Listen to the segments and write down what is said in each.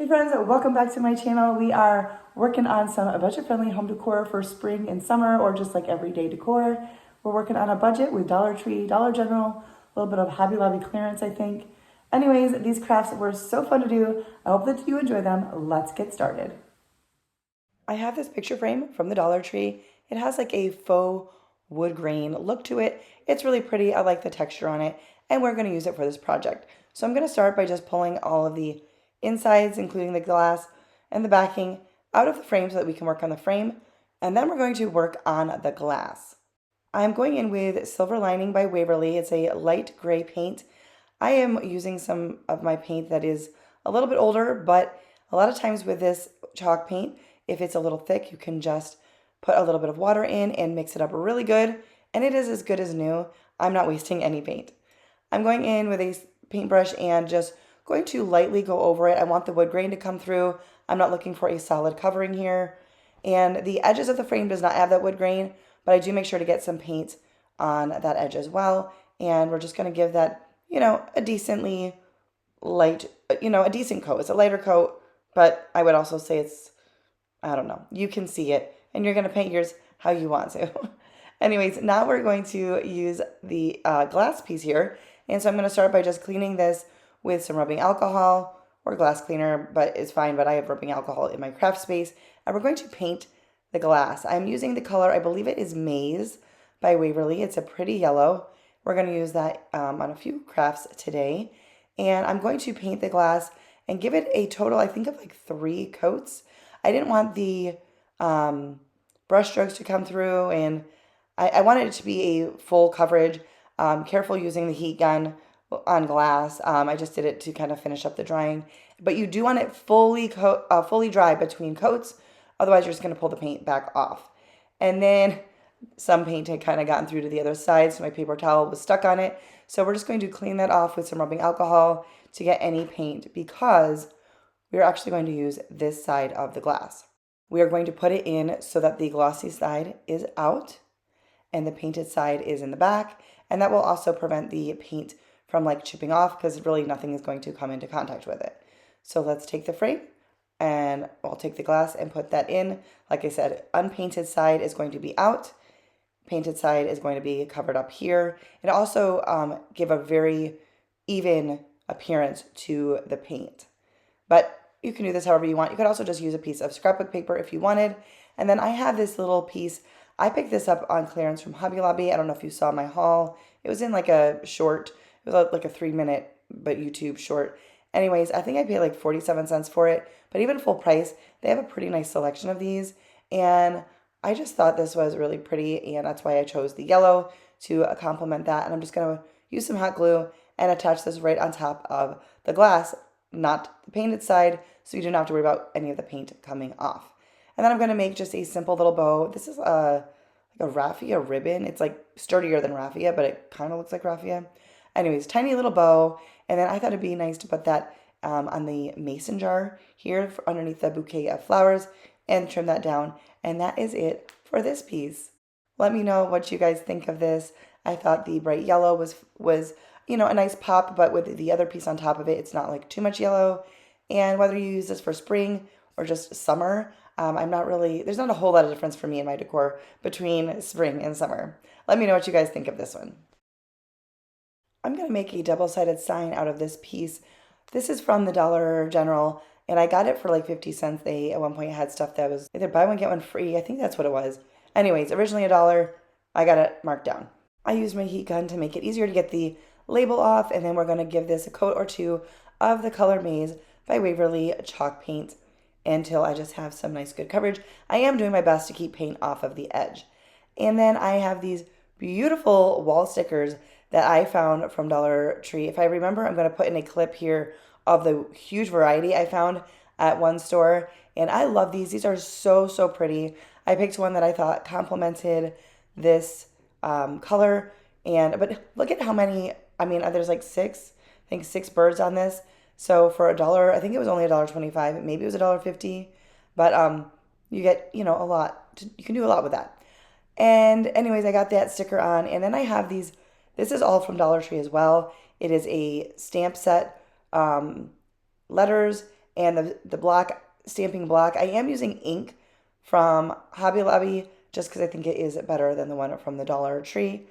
Hey friends, welcome back to my channel. We are working on some budget-friendly home decor for spring and summer, or just like everyday decor. We're working on a budget with Dollar Tree, Dollar General, a little bit of Hobby Lobby clearance, I think. Anyways, these crafts were so fun to do. I hope that you enjoy them. Let's get started. I have this picture frame from the Dollar Tree. It has like a faux wood grain look to it. It's really pretty. I like the texture on it, and we're going to use it for this project. So I'm going to start by just pulling all of the insides, including the glass and the backing, out of the frame so that we can work on the frame, and then we're going to work on the glass. I'm going in with Silver Lining by Waverly. It's a light gray paint. I am using some of my paint that is a little bit older, but a lot of times with this chalk paint, if it's a little thick, you can just put a little bit of water in and mix it up really good, and it is as good as new. I'm not wasting any paint. I'm going in with a paintbrush and just going to lightly go over it. I want the wood grain to come through. I'm not looking for a solid covering here. And the edges of the frame does not have that wood grain, but I do make sure to get some paint on that edge as well. And we're just going to give that, a decently light, a decent coat. It's a lighter coat, but I would also say it's, I don't know, you can see it, and you're going to paint yours how you want to. Anyways, now we're going to use the glass piece here. And so I'm going to start by just cleaning this with some rubbing alcohol or glass cleaner, but it's fine, but I have rubbing alcohol in my craft space. And we're going to paint the glass. I'm using the color, I believe it is Maize by Waverly. It's a pretty yellow. We're going to use that on a few crafts today. And I'm going to paint the glass and give it a total, I think, of like 3 coats. I didn't want the brush strokes to come through, and I wanted it to be a full coverage. Careful using the heat gun on glass. I just did it to kind of finish up the drying. But you do want it fully dry between coats. Otherwise, you're just going to pull the paint back off. And then some paint had kind of gotten through to the other side, so my paper towel was stuck on it. So we're just going to clean that off with some rubbing alcohol to get any paint, because we're actually going to use this side of the glass. We are going to put it in so that the glossy side is out and the painted side is in the back. And that will also prevent the paint from like chipping off, because really nothing is going to come into contact with it. So let's take the frame, and I'll take the glass and put that in. Like I said, unpainted side is going to be out. Painted side is going to be covered up here. And also give a very even appearance to the paint. But you can do this however you want. You could also just use a piece of scrapbook paper if you wanted. And then I have this little piece. I picked this up on clearance from Hobby Lobby. I don't know if you saw my haul. It was in like a short. It was like a 3-minute, but YouTube short. Anyways, I think I paid like 47 cents for it. But even full price, they have a pretty nice selection of these. And I just thought this was really pretty, and that's why I chose the yellow to complement that. And I'm just going to use some hot glue and attach this right on top of the glass, not the painted side, so you don't have to worry about any of the paint coming off. And then I'm going to make just a simple little bow. This is like a raffia ribbon. It's like sturdier than raffia, but it kind of looks like raffia. Anyways, tiny little bow. And then I thought it'd be nice to put that on the mason jar here underneath the bouquet of flowers and trim that down. And that is it for this piece. Let me know what you guys think of this. I thought the bright yellow was a nice pop, but with the other piece on top of it, it's not like too much yellow. And whether you use this for spring or just summer, there's not a whole lot of difference for me in my decor between spring and summer. Let me know what you guys think of this one. I'm going to make a double-sided sign out of this piece. This is from the Dollar General, and I got it for like 50 cents. They at one point had stuff that was either buy one, get one free. I think that's what it was. Anyways, originally $1. I got it marked down. I used my heat gun to make it easier to get the label off, and then we're going to give this a coat or two of the color Maize by Waverly chalk paint until I just have some nice good coverage. I am doing my best to keep paint off of the edge. And then I have these beautiful wall stickers that I found from Dollar Tree. If I remember, I'm going to put in a clip here of the huge variety I found at one store. And I love these. These are so, so pretty. I picked one that I thought complemented this color. But look at how many, there's like 6 birds on this. So for $1, I think it was only $1.25. Maybe it was $1.50. But you get, a lot. You can do a lot with that. And anyways, I got that sticker on. And then I have these. This is all from Dollar Tree as well. It is a stamp set, letters, and the block, stamping block. I am using ink from Hobby Lobby just because I think it is better than the one from the Dollar Tree.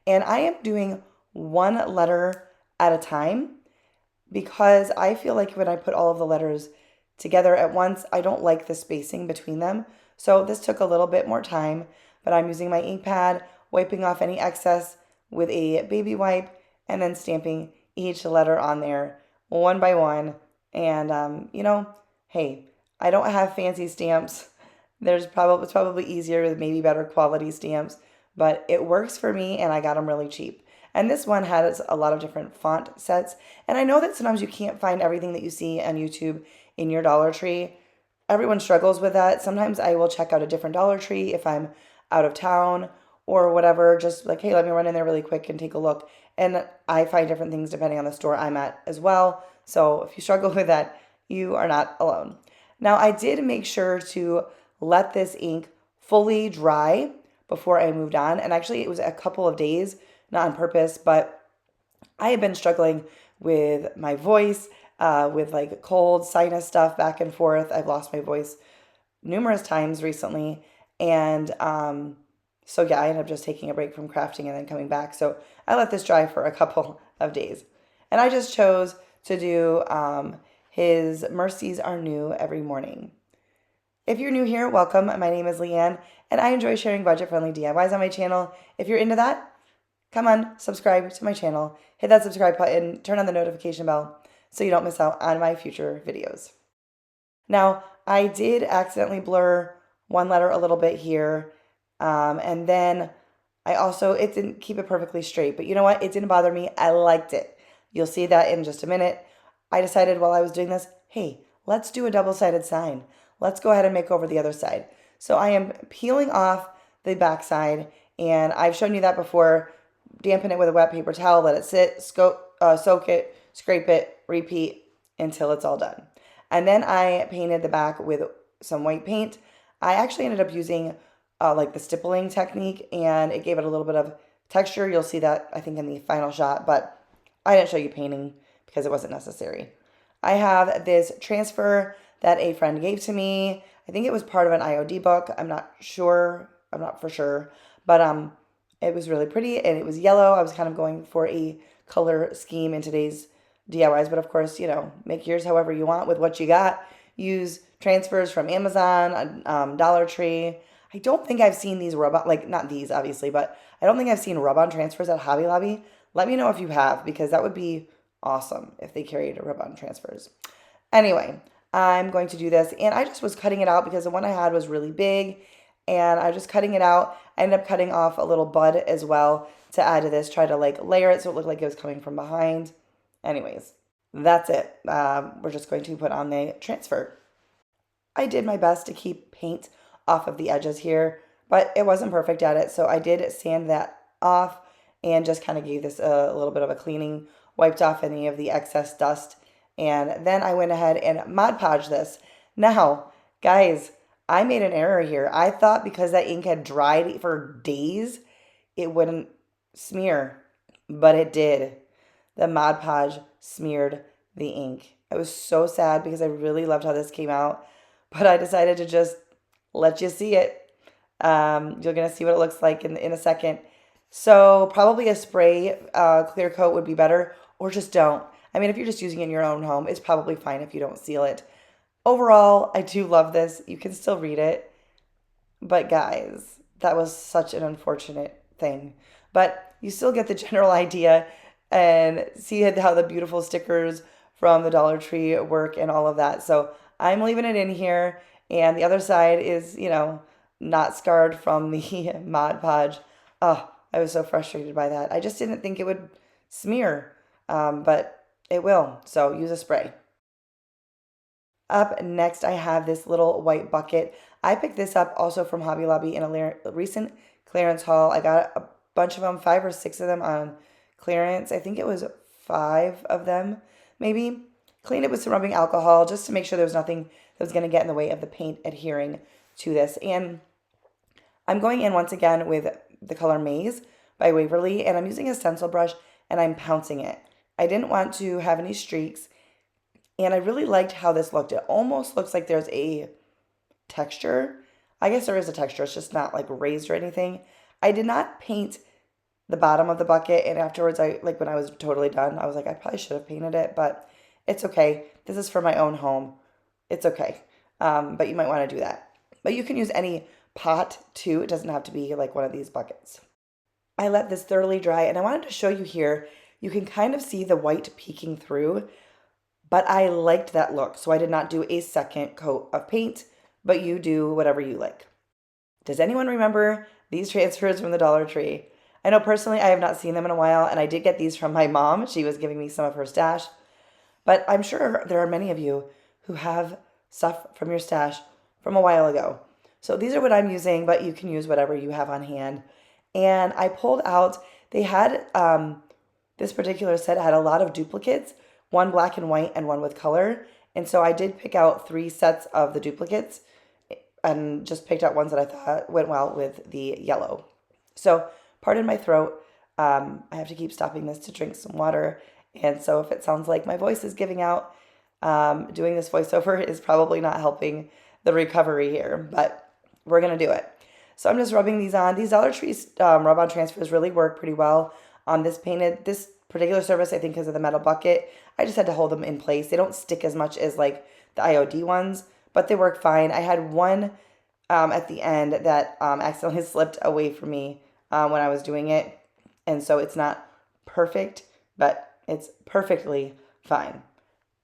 And I am doing one letter at a time because I feel like when I put all of the letters together at once, I don't like the spacing between them. So this took a little bit more time, but I'm using my ink pad, wiping off any excess with a baby wipe, and then stamping each letter on there one by one. And, hey, I don't have fancy stamps. It's probably easier with maybe better quality stamps, but it works for me and I got them really cheap. And this one has a lot of different font sets. And I know that sometimes you can't find everything that you see on YouTube in your Dollar Tree. Everyone struggles with that. Sometimes I will check out a different Dollar Tree if I'm out of town or whatever, just like, hey, let me run in there really quick and take a look. And I find different things depending on the store I'm at as well. So if you struggle with that, you are not alone. Now, I did make sure to let this ink fully dry before I moved on. And actually, it was a couple of days, not on purpose, but I have been struggling with my voice, with like cold sinus stuff back and forth. I've lost my voice numerous times recently. And so yeah, I ended up just taking a break from crafting and then coming back. So I let this dry for a couple of days. And I just chose to do his Mercies Are New every morning. If you're new here, welcome. My name is Leanne, and I enjoy sharing budget-friendly DIYs on my channel. If you're into that, come on, subscribe to my channel. Hit that subscribe button, turn on the notification bell so you don't miss out on my future videos. Now, I did accidentally blur one letter a little bit here, and then it didn't keep it perfectly straight, but you know what? It didn't bother me. I liked it. You'll see that in just a minute. I decided while I was doing this, hey, let's do a double-sided sign. Let's go ahead and make over the other side. So I am peeling off the back side, and I've shown you that before. Dampen it with a wet paper towel, let it sit, soak it, scrape it, repeat until it's all done. And then I painted the back with some white paint. I actually ended up using like the stippling technique, and it gave it a little bit of texture. You'll see that, I think, in the final shot, but I didn't show you painting because it wasn't necessary. I have this transfer that a friend gave to me. I think it was part of an IOD book. I'm not for sure, but it was really pretty and it was yellow. I was kind of going for a color scheme in today's DIYs, but of course, make yours however you want with what you got. Use transfers from Amazon, Dollar Tree. I don't think I've seen these rub-on, like not these obviously, but I don't think I've seen rub-on transfers at Hobby Lobby. Let me know if you have, because that would be awesome if they carried rub-on transfers. Anyway, I'm going to do this, and I just was cutting it out because the one I had was really big, and I was just cutting it out. I ended up cutting off a little bud as well to add to this, try to like layer it so it looked like it was coming from behind. Anyways, that's it. We're just going to put on the transfer. I did my best to keep paint off of the edges here, but it wasn't perfect at it, so I did sand that off and just kind of gave this a little bit of a cleaning, wiped off any of the excess dust, and then I went ahead and Mod Podged this. Now, guys, I made an error here. I thought because that ink had dried for days, it wouldn't smear, but it did. The Mod Podge smeared the ink. I was so sad because I really loved how this came out, but I decided to just let you see it. You're going to see what it looks like in a second. So probably a spray clear coat would be better, or just don't. I mean, if you're just using it in your own home, it's probably fine if you don't seal it. Overall, I do love this. You can still read it. But guys, that was such an unfortunate thing. But you still get the general idea and see how the beautiful stickers from the Dollar Tree work and all of that. So I'm leaving it in here. And the other side is, not scarred from the Mod Podge. Oh, I was so frustrated by that. I just didn't think it would smear, but it will. So use a spray. Up next, I have this little white bucket. I picked this up also from Hobby Lobby in a recent clearance haul. I got a bunch of them, 5 or 6 of them on clearance. I think it was 5 of them, maybe. Cleaned it with some rubbing alcohol just to make sure there was nothing that was going to get in the way of the paint adhering to this. And I'm going in once again with the color Maze by Waverly, and I'm using a stencil brush and I'm pouncing it. I didn't want to have any streaks, And I really liked how this looked. It almost looks like there's a texture. I guess there is a texture. It's just not like raised or anything. I did not paint the bottom of the bucket, and afterwards, when I was totally done, I was like, I probably should have painted it, but it's okay. This is for my own home. It's okay. But you might want to do that. But you can use any pot too. It doesn't have to be like one of these buckets. I let this thoroughly dry, and I wanted to show you here. You can kind of see the white peeking through, but I liked that look, so I did not do a second coat of paint, but you do whatever you like. Does anyone remember these transfers from the Dollar Tree? I know personally I have not seen them in a while, and I did get these from my mom. She was giving me some of her stash, but I'm sure there are many of you who have stuff from your stash from a while ago. So these are what I'm using, but you can use whatever you have on hand. And I pulled out, they had, this particular set had a lot of duplicates, one black and white and one with color. And so I did pick out 3 sets of the duplicates and just picked out ones that I thought went well with the yellow. So pardon my throat. I have to keep stopping this to drink some water. And so if it sounds like my voice is giving out, doing this voiceover is probably not helping the recovery here, but we're going to do it. So I'm just rubbing these on. These Dollar Tree rub-on transfers really work pretty well on this particular surface, I think because of the metal bucket. I just had to hold them in place. They don't stick as much as like the IOD ones, but they work fine. I had one at the end that accidentally slipped away from me when I was doing it. And so it's not perfect, but it's perfectly fine.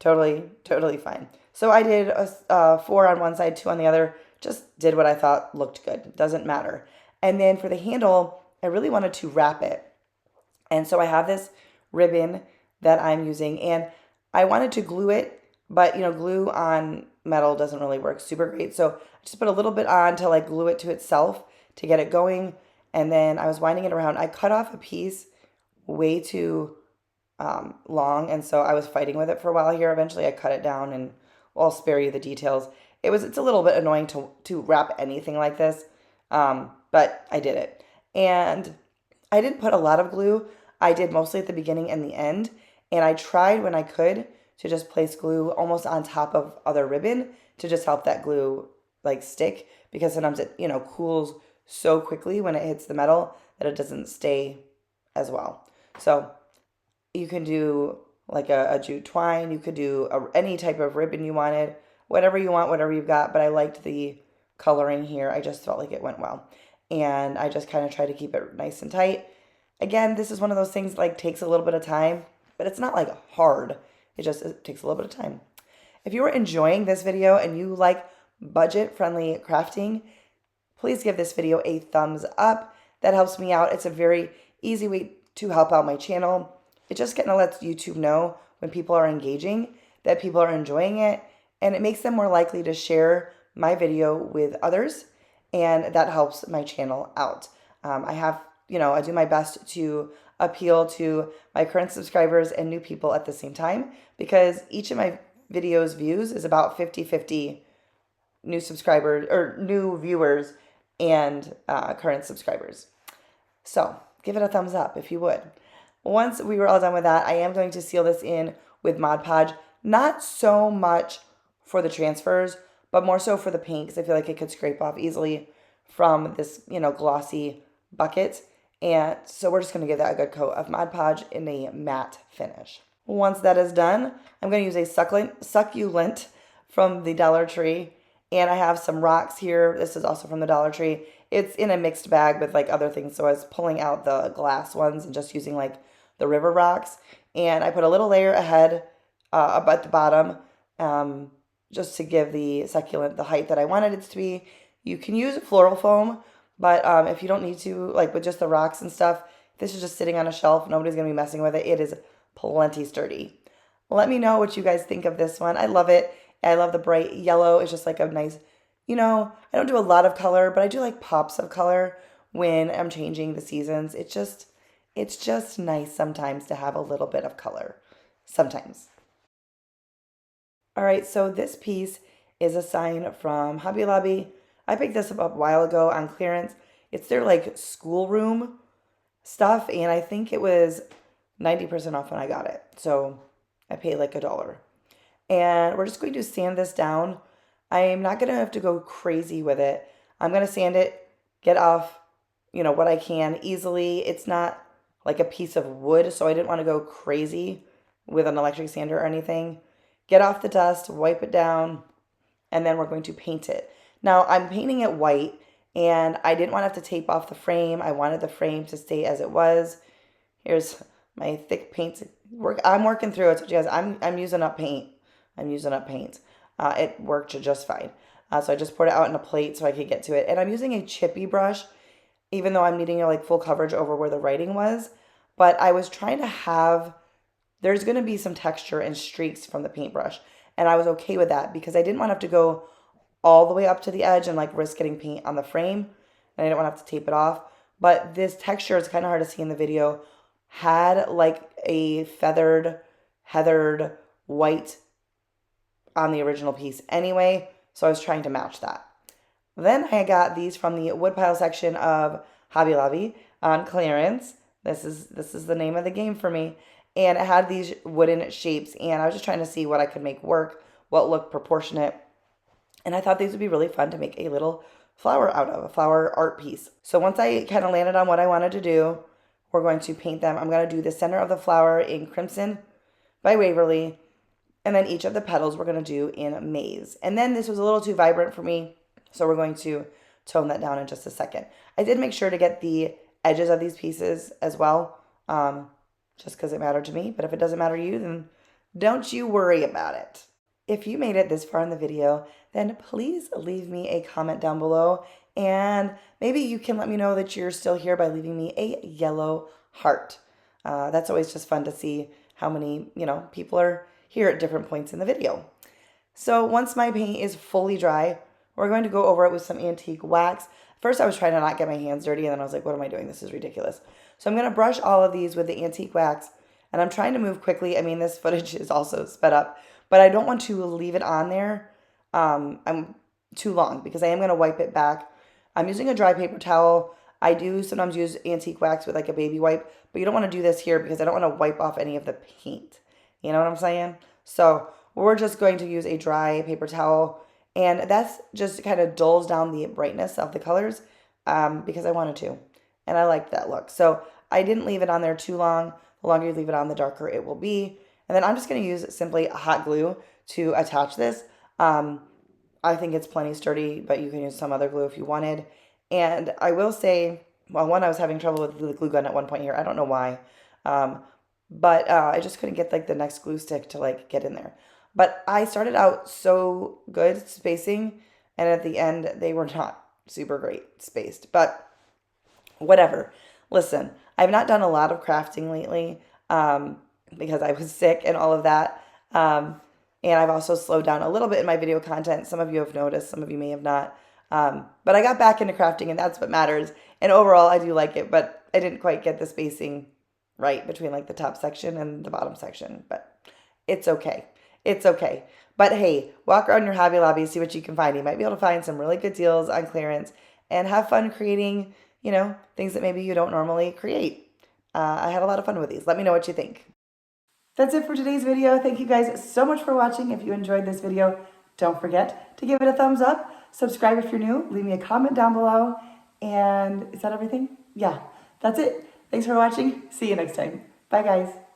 Totally, totally fine. So I did 4 on one side, 2 on the other. Just did what I thought looked good. Doesn't matter. And then for the handle, I really wanted to wrap it. And so I have this ribbon that I'm using, and I wanted to glue it, but glue on metal doesn't really work super great. So I just put a little bit on to like glue it to itself to get it going. And then I was winding it around. I cut off a piece way too long, and so I was fighting with it for a while here. Eventually I cut it down, and I'll spare you the details. It's a little bit annoying to wrap anything like this, but I did it. And I didn't put a lot of glue. I did mostly at the beginning and the end, and I tried when I could to just place glue almost on top of other ribbon to just help that glue like stick, because sometimes it cools so quickly when it hits the metal that it doesn't stay as well. So you can do like a jute twine, you could do any type of ribbon you wanted, whatever you want, whatever you've got, but I liked the coloring here. I just felt like it went well. And I just kind of try to keep it nice and tight. Again, this is one of those things like takes a little bit of time, but it's not like hard. It takes a little bit of time. If you are enjoying this video and you like budget-friendly crafting, please give this video a thumbs up. That helps me out. It's a very easy way to help out my channel. It just kind of lets YouTube know when people are engaging, that people are enjoying it, and it makes them more likely to share my video with others, and that helps my channel out. I do my best to appeal to my current subscribers and new people at the same time, because each of my videos views is about 50-50 new subscribers or new viewers and current subscribers. So give it a thumbs up if you would. Once we were all done with that, I am going to seal this in with Mod Podge. Not so much for the transfers, but more so for the paint, because I feel like it could scrape off easily from this, glossy bucket. And so we're just going to give that a good coat of Mod Podge in a matte finish. Once that is done, I'm going to use a succulent from the Dollar Tree. And I have some rocks here. This is also from the Dollar Tree. It's in a mixed bag with like other things. So I was pulling out the glass ones and just using like the river rocks. And I put a little layer ahead up at the bottom just to give the succulent the height that I wanted it to be. You can use floral foam, but if you don't need to, like with just the rocks and stuff, this is just sitting on a shelf. Nobody's going to be messing with it. It is plenty sturdy. Let me know what you guys think of this one. I love it. I love the bright yellow. It's just like a nice, I don't do a lot of color, but I do like pops of color when I'm changing the seasons. It's just nice sometimes to have a little bit of color. Sometimes. All right, so this piece is a sign from Hobby Lobby. I picked this up a while ago on clearance. It's their like schoolroom stuff, and I think it was 90% off when I got it. So I paid like $1. and we're just going to sand this down. I'm not going to have to go crazy with it. I'm going to sand it, get off, what I can easily. It's not like a piece of wood, so I didn't want to go crazy with an electric sander or anything. Get off the dust, wipe it down, and then we're going to paint it. Now, I'm painting it white, and I didn't want to have to tape off the frame. I wanted the frame to stay as it was. Here's my thick paint. I'm working through it. So you guys, I'm using up paint. I'm using up paint. It worked just fine. So I just poured it out in a plate so I could get to it. And I'm using a chippy brush, even though I'm needing like full coverage over where the writing was. But I was trying to have, there's going to be some texture and streaks from the paintbrush. And I was okay with that because I didn't want to have to go all the way up to the edge and like risk getting paint on the frame. And I didn't want to have to tape it off. But this texture, it's kind of hard to see in the video, had like a heathered white on the original piece anyway. So I was trying to match that. Then I got these from the woodpile section of Hobby Lobby on clearance. This is the name of the game for me. And it had these wooden shapes, and I was just trying to see what I could make work, what looked proportionate. And I thought these would be really fun to make a little flower out of, a flower art piece. So once I kind of landed on what I wanted to do, we're going to paint them. I'm going to do the center of the flower in Crimson by Waverly, and then each of the petals we're going to do in Maize. And then this was a little too vibrant for me, so we're going to tone that down in just a second. I did make sure to get the edges of these pieces as well, just because it mattered to me. But if it doesn't matter to you, then don't you worry about it. If you made it this far in the video, then please leave me a comment down below, and maybe you can let me know that you're still here by leaving me a yellow heart. That's always just fun to see how many, people are here at different points in the video. So once my paint is fully dry, we're going to go over it with some antique wax. First, I was trying to not get my hands dirty, and then I was like, what am I doing? This is ridiculous. So I'm going to brush all of these with the antique wax, and I'm trying to move quickly. I mean, this footage is also sped up, but I don't want to leave it on there I'm too long because I am going to wipe it back. I'm using a dry paper towel. I do sometimes use antique wax with like a baby wipe, but you don't want to do this here because I don't want to wipe off any of the paint. You know what I'm saying? So we're just going to use a dry paper towel, and that's just kind of dulls down the brightness of the colors because I wanted to, and I liked that look. So I didn't leave it on there too long. The longer you leave it on, the darker it will be. And then I'm just going to use simply hot glue to attach this. I think it's plenty sturdy, but you can use some other glue if you wanted. And I will say, well, one, I was having trouble with the glue gun at one point here. I don't know why. But I just couldn't get like the next glue stick to like get in there. But I started out so good spacing, and at the end they were not super great spaced. But whatever. Listen, I've not done a lot of crafting lately because I was sick and all of that. And I've also slowed down a little bit in my video content. Some of you have noticed, some of you may have not. But I got back into crafting, and that's what matters. And overall, I do like it, but I didn't quite get the spacing right between like the top section and the bottom section. But it's okay. It's okay. But hey, walk around your Hobby Lobby, see what you can find. You might be able to find some really good deals on clearance and have fun creating, things that maybe you don't normally create. I had a lot of fun with these. Let me know what you think. That's it for today's video. Thank you guys so much for watching. If you enjoyed this video, don't forget to give it a thumbs up. Subscribe if you're new. Leave me a comment down below. And is that everything? Yeah, that's it. Thanks for watching. See you next time. Bye, guys.